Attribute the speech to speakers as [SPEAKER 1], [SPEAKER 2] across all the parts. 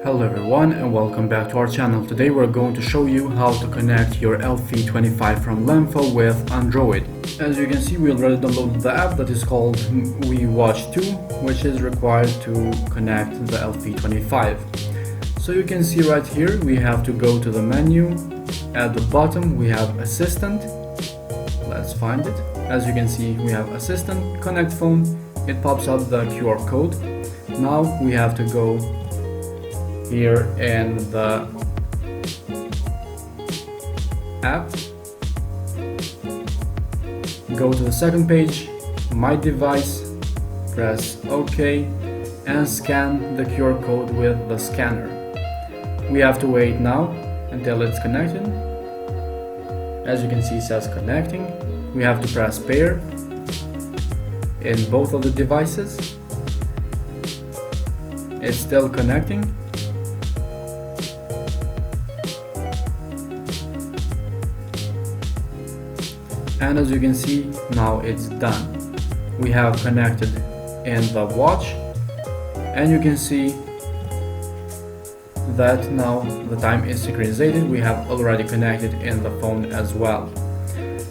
[SPEAKER 1] Hello everyone and welcome back to our channel. Today we're going to show you how to connect your LF25 from Lemfo with Android. As you can see, we already downloaded the app that is called WiiWatch 2, which is required to connect the LF25. So you can see right here we have to go to the menu. At the bottom we have Assistant. Let's find it. As you can see, we have Assistant, Connect Phone. It pops up the QR code. Now we have to go here in the app, go to the second page, My Device, press OK and scan the QR code with the scanner. We have to wait now until it's connected. As you can see, it says connecting. We have to press pair in both of the devices. It's still connecting. And as you can see, now it's done. We have connected in the watch, and you can see that now the time is synchronized. We have already connected in the phone as well.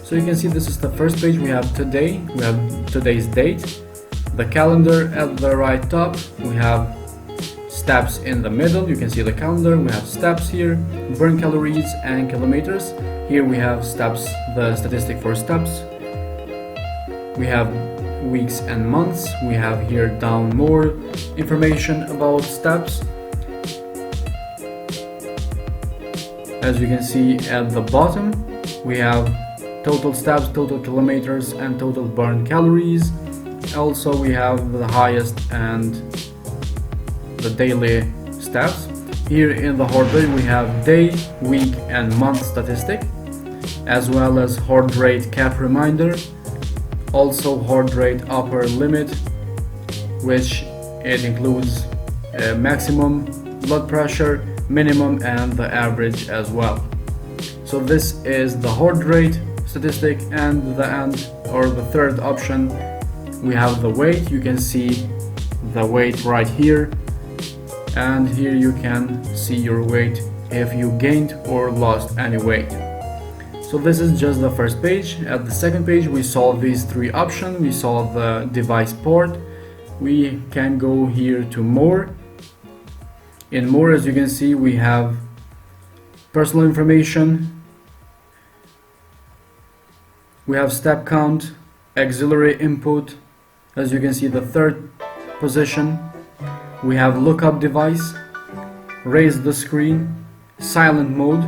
[SPEAKER 1] So you can see this is the first page. We have today, we have today's date, the calendar at the right top, we have steps in the middle. You can see the calendar, we have steps here, burn calories and kilometers. Here we have steps, the statistic for steps. We have weeks and months. We have here down more information about steps. As you can see at the bottom, we have total steps, total kilometers and total burned calories. Also we have the highest and the daily steps. Here in the heart rate we have day, week and month statistic, as well as heart rate cap reminder, also heart rate upper limit, which it includes maximum blood pressure, minimum and the average as well. So this is the heart rate statistic, and the end or the third option we have the weight. You can see the weight right here, and here you can see your weight if you gained or lost any weight. So this is just the first page. At the second page we saw these three options. We saw the device port. We can go here to more. In more, as you can see, we have personal information, we have step count, auxiliary input. As you can see, the third position, we have lookup device, raise the screen, silent mode,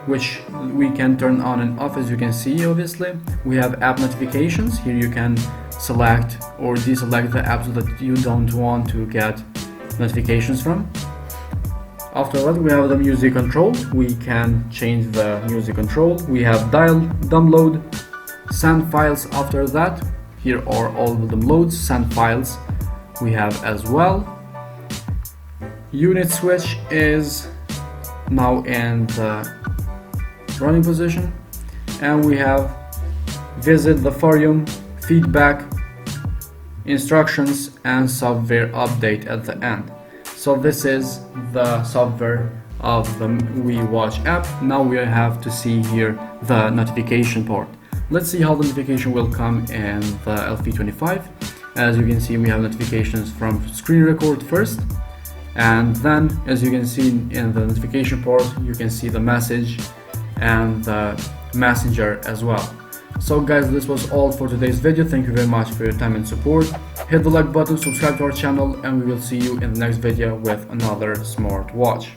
[SPEAKER 1] which we can turn on and off. As you can see, obviously we have app notifications. Here you can select or deselect the apps that you don't want to get notifications from. After that we have the music control. We can change the music control. We have dial, download, send files. After that, here are all the downloads, send files we have as well. Unit switch is now in the running position, and we have visit the forum, feedback, instructions and software update at the end. So this is the software of the WiiWatch app. Now we have to see here the notification part. Let's see how the notification will come in the LF25. As you can see, we have notifications from screen record first, and then as you can see in the notification part, you can see the message and the messenger as well. So guys, this was all for today's video. Thank you very much for your time and support. Hit the like button, subscribe to our channel, and we will see you in the next video with another smart watch.